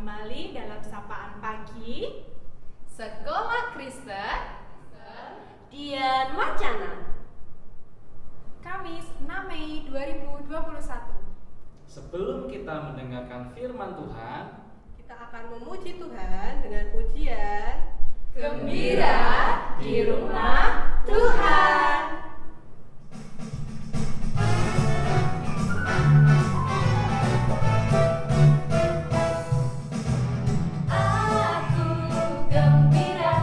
kembali dalam sapaan pagi Sekolah Kristen Dian Wacana. Kamis 6 Mei 2021. Sebelum kita mendengarkan firman Tuhan, Kita akan memuji Tuhan dengan pujian Gembira di rumah Tuhan. Aku gembira,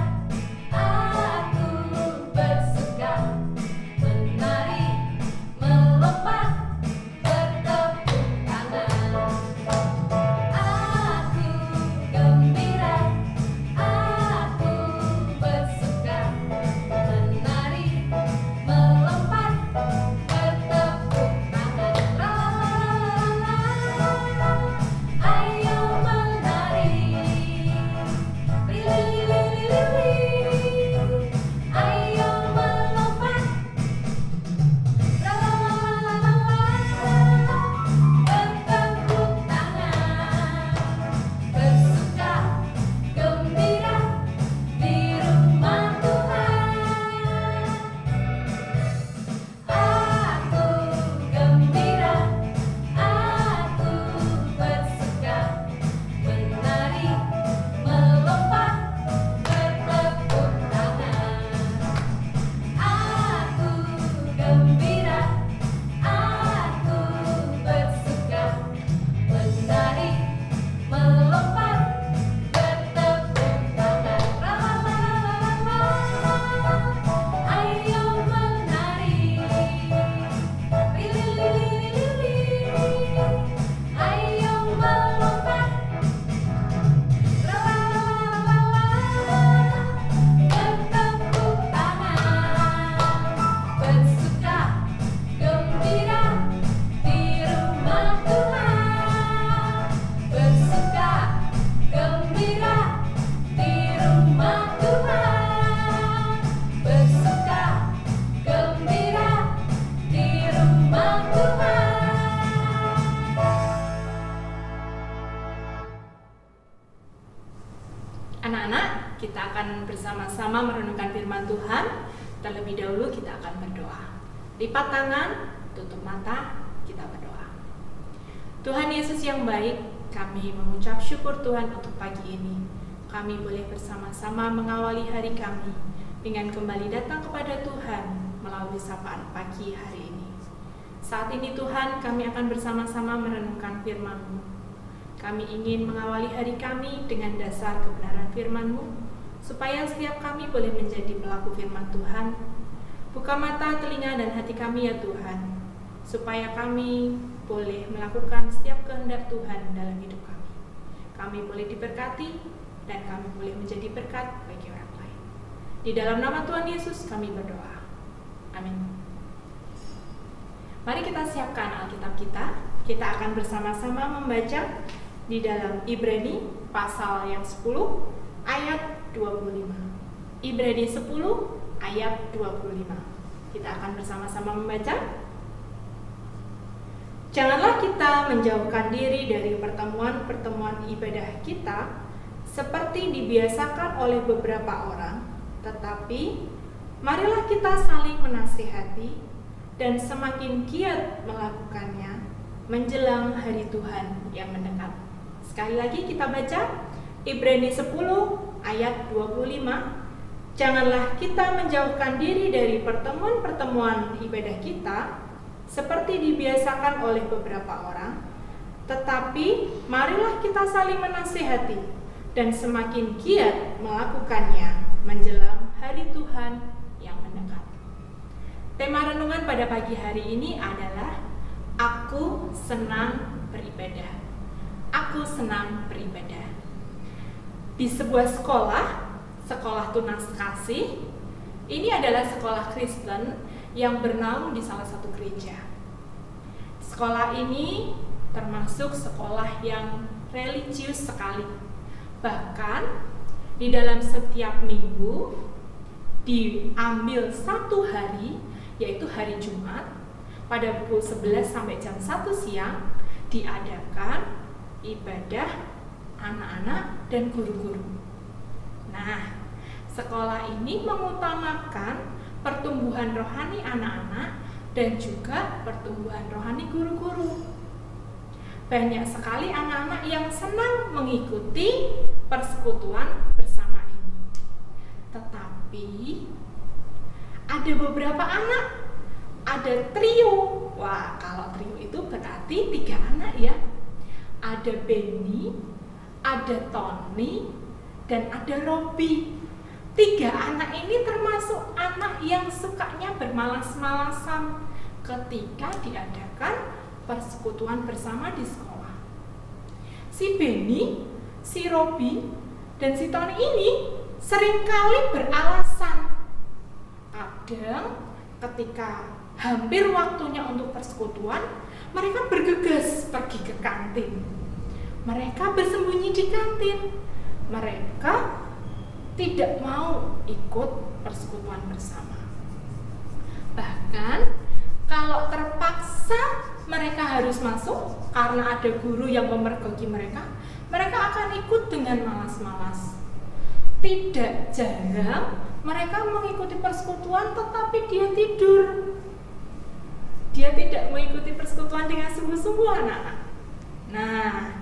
aku bersuka, menari, melompat, bertepuk tangan. Aku gembira, aku bersuka, menari, melompat, bertepuk tangan. Ayo menari, ayo melompat, bertepuk tangan, bersuka, gembira di rumah Tuhan. Aku gembira, aku bersuka, menari, melompat, bertepuk tangan. Aku gembira, aku bersuka, menari, melompat, bertepuk tangan. Ayo menari, ayo melompat, bertepuk tangan, bersuka, gembira di rumah Tuhan. Bersuka, gembira di rumah Tuhan. Bersuka, gembira di rumah Tuhan. Anak-anak, kita akan bersama-sama merenungkan firman Tuhan. Terlebih dahulu kita akan berdoa. Lipat tangan, tutup mata, kita berdoa. Tuhan Yesus yang baik, kami mengucap syukur Tuhan untuk pagi ini. Kami boleh bersama-sama mengawali hari kami dengan kembali datang kepada Tuhan melalui sapaan pagi hari ini. Saat ini Tuhan, kami akan bersama-sama merenungkan firman-Mu. Kami ingin mengawali hari kami dengan dasar kebenaran firman-Mu, supaya setiap kami boleh menjadi pelaku firman Tuhan. Buka mata, telinga, dan hati kami ya Tuhan, supaya kami boleh melakukan setiap kehendak Tuhan dalam hidup kami. Kami boleh diberkati, dan kami boleh menjadi berkat bagi orang lain. Di dalam nama Tuhan Yesus kami berdoa. Amin. Mari kita siapkan Alkitab kita. Kita akan bersama-sama membaca di dalam Ibrani pasal yang 10 ayat 25. Ibrani 10 ayat 25. Kita akan bersama-sama membaca. Janganlah kita menjauhkan diri dari pertemuan-pertemuan ibadah kita seperti dibiasakan oleh beberapa orang, tetapi marilah kita saling menasihati dan semakin giat melakukannya menjelang hari Tuhan yang mendekat. Sekali lagi kita baca Ibrani 10 ayat 25. Janganlah kita menjauhkan diri dari pertemuan-pertemuan ibadah kita seperti dibiasakan oleh beberapa orang, tetapi marilah kita saling menasihati dan semakin giat melakukannya menjelang hari Tuhan yang mendekat. Tema renungan pada pagi hari ini adalah Aku senang beribadah. Aku senang beribadah. Di sebuah sekolah Tunas Kasih, ini adalah sekolah Kristen yang bernaung di salah satu gereja. Sekolah ini termasuk sekolah yang religius sekali. Bahkan di dalam setiap minggu diambil satu hari, yaitu hari Jumat, pada pukul 11 sampai jam 1 siang diadakan ibadah anak-anak, dan guru-guru. Nah, sekolah ini mengutamakan pertumbuhan rohani anak-anak dan juga pertumbuhan rohani guru-guru. Banyak sekali anak-anak yang senang mengikuti persekutuan bersama ini. Tetapi ada beberapa anak, ada trio. Wah, kalau trio itu berarti 3 anak ya. Ada Benny, ada Tony, dan ada Robby. 3 anak ini termasuk anak yang sukanya bermalas-malasan ketika diadakan persekutuan bersama di sekolah. Si Benny, si Robby, dan si Tony ini seringkali beralasan. Kadang ketika hampir waktunya untuk persekutuan, mereka bergegas pergi ke kantin. Mereka bersembunyi di kantin. Mereka tidak mau ikut persekutuan bersama. Bahkan kalau terpaksa mereka harus masuk karena ada guru yang memergoki mereka, mereka akan ikut dengan malas-malas. Tidak jarang mereka mengikuti persekutuan tetapi dia tidur. Dia tidak mengikuti persekutuan dengan sungguh-sungguh, anak-anak. Nah,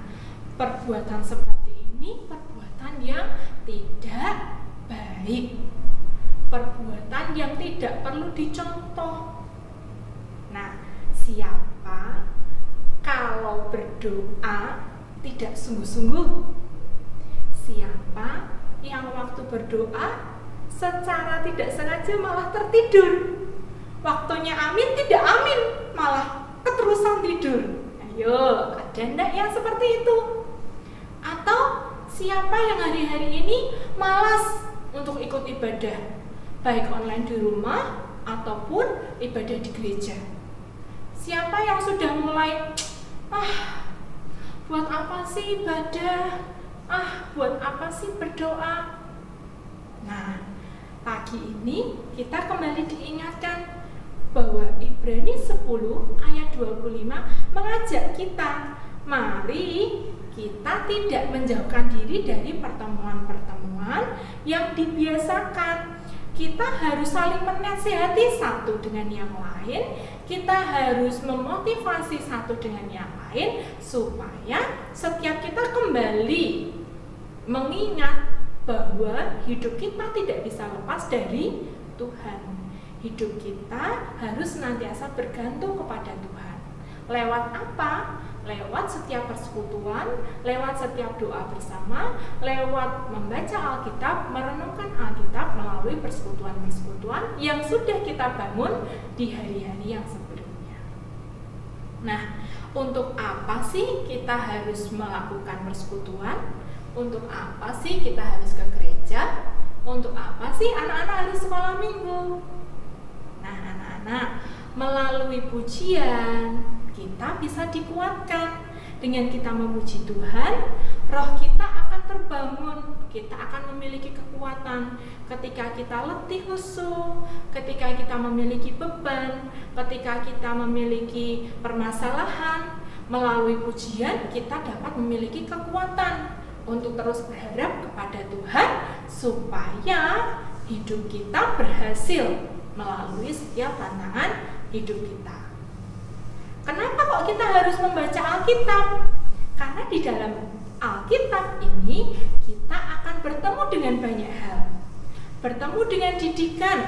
perbuatan seperti ini perbuatan yang tidak baik. Perbuatan yang tidak perlu dicontoh. Nah, siapa kalau berdoa tidak sungguh-sungguh? Siapa yang waktu berdoa secara tidak sengaja malah tertidur? Waktunya amin tidak amin, malah keterusan tidur. Ayo, ada enggak yang seperti itu? Atau siapa yang hari-hari ini malas untuk ikut ibadah, baik online di rumah ataupun ibadah di gereja? Siapa yang sudah mulai, buat apa sih ibadah? Buat apa sih berdoa? Nah, pagi ini kita kembali diingatkan bahwa Ibrani 10 ayat 25 mengajak kita, mari kita tidak menjauhkan diri dari pertemuan-pertemuan yang dibiasakan. Kita harus saling menasihati satu dengan yang lain. Kita harus memotivasi satu dengan yang lain supaya setiap kita kembali mengingat bahwa hidup kita tidak bisa lepas dari Tuhan. Hidup kita harus senantiasa bergantung kepada Tuhan. Lewat apa? Lewat setiap persekutuan, lewat setiap doa bersama, lewat membaca Alkitab, merenungkan Alkitab melalui persekutuan-persekutuan yang sudah kita bangun di hari-hari yang sebelumnya. Nah, untuk apa sih kita harus melakukan persekutuan? Untuk apa sih kita harus ke gereja? Untuk apa sih anak-anak harus sekolah minggu? Nah, anak-anak, melalui pujian kita bisa dikuatkan. Dengan kita memuji Tuhan, roh kita akan terbangun. Kita akan memiliki kekuatan. Ketika kita letih lesu, ketika kita memiliki beban, ketika kita memiliki permasalahan, melalui pujian kita dapat memiliki kekuatan untuk terus berharap kepada Tuhan supaya hidup kita berhasil melalui setiap tantangan hidup kita. Kenapa kok kita harus membaca Alkitab? Karena di dalam Alkitab ini kita akan bertemu dengan banyak hal. Bertemu dengan didikan,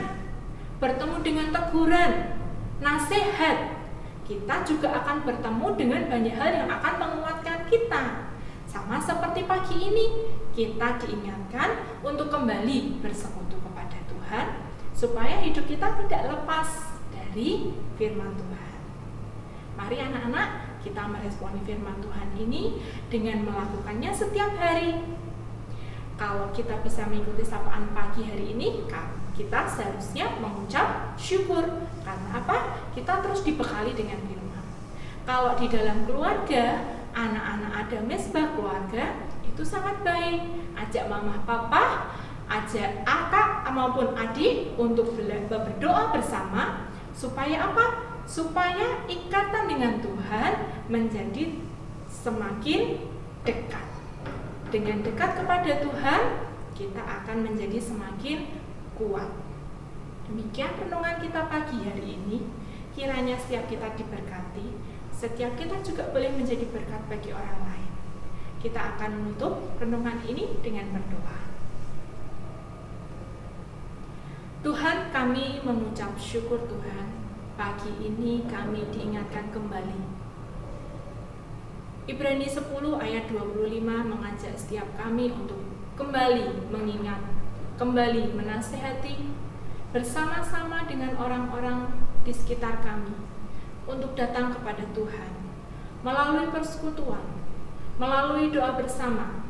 bertemu dengan teguran, nasihat. Kita juga akan bertemu dengan banyak hal yang akan menguatkan kita. Sama seperti pagi ini, kita diingatkan untuk kembali bersekutu kepada Tuhan supaya hidup kita tidak lepas dari firman Tuhan. Mari anak-anak, kita meresponi firman Tuhan ini dengan melakukannya setiap hari. Kalau kita bisa mengikuti sapaan pagi hari ini, kita seharusnya mengucap syukur. Karena apa? Kita terus dibekali dengan firman. Kalau di dalam keluarga, anak-anak ada mesbah keluarga, itu sangat baik. Ajak mama papa, ajak kakak maupun adik untuk berdoa bersama. Supaya apa? Supaya ikatan dengan Tuhan menjadi semakin dekat. Dengan dekat kepada Tuhan, kita akan menjadi semakin kuat. Demikian renungan kita pagi hari ini. Kiranya setiap kita diberkati, setiap kita juga boleh menjadi berkat bagi orang lain. Kita akan menutup renungan ini dengan berdoa. Tuhan, kami mengucap syukur Tuhan. Pagi ini kami diingatkan kembali. Ibrani 10 ayat 25 mengajak setiap kami untuk kembali mengingat, kembali menasehati bersama-sama dengan orang-orang di sekitar kami untuk datang kepada Tuhan melalui persekutuan, melalui doa bersama,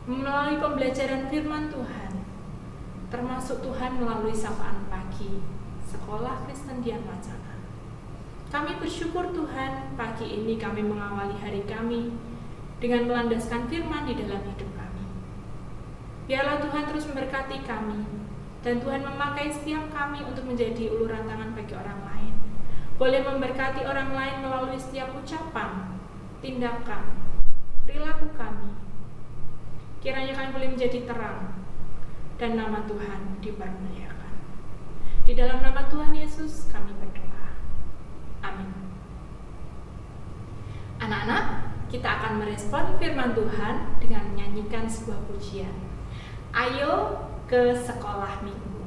melalui pembelajaran firman Tuhan, termasuk Tuhan melalui sapaan pagi Sekolah Kristen Dian Wacana. Kami bersyukur Tuhan, pagi ini kami mengawali hari kami dengan melandaskan firman di dalam hidup kami. Biarlah Tuhan terus memberkati kami, dan Tuhan memakai setiap kami untuk menjadi uluran tangan bagi orang lain. Boleh memberkati orang lain melalui setiap ucapan, tindakan, perilaku kami. Kiranya kami boleh menjadi terang, dan nama Tuhan dipermuliakan. Di dalam nama Tuhan Yesus kami berdoa. Amin. Anak-anak, kita akan merespon firman Tuhan dengan menyanyikan sebuah pujian. Ayo ke sekolah minggu.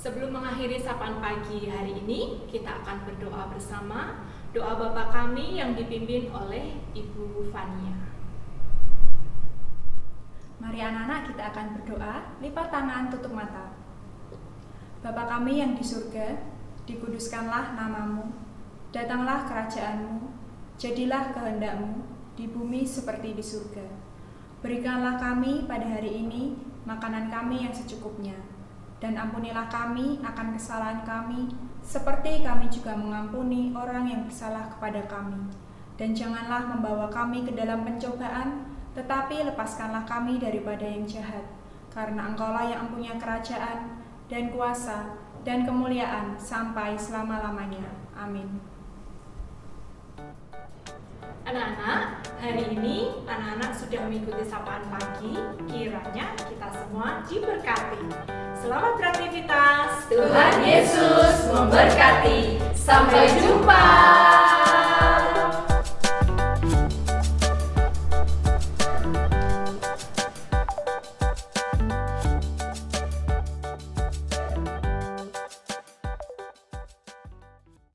Sebelum mengakhiri sapaan pagi hari ini, kita akan berdoa bersama doa Bapa kami yang dipimpin oleh Ibu Fania. Mari anak-anak kita akan berdoa, lipat tangan, tutup mata. Bapa kami yang di surga, dikuduskanlah namamu, datanglah kerajaanmu, jadilah kehendak-mu di bumi seperti di surga. Berikanlah kami pada hari ini makanan kami yang secukupnya, dan ampunilah kami akan kesalahan kami, seperti kami juga mengampuni orang yang bersalah kepada kami. Dan janganlah membawa kami ke dalam pencobaan, tetapi lepaskanlah kami daripada yang jahat. Karena Engkaulah yang mempunyai kerajaan, dan kuasa, dan kemuliaan sampai selama-lamanya. Amin. Anak-anak, hari ini anak-anak sudah mengikuti sapaan pagi. Kiranya kita semua diberkati. Selamat beraktivitas. Tuhan Yesus memberkati. Sampai jumpa.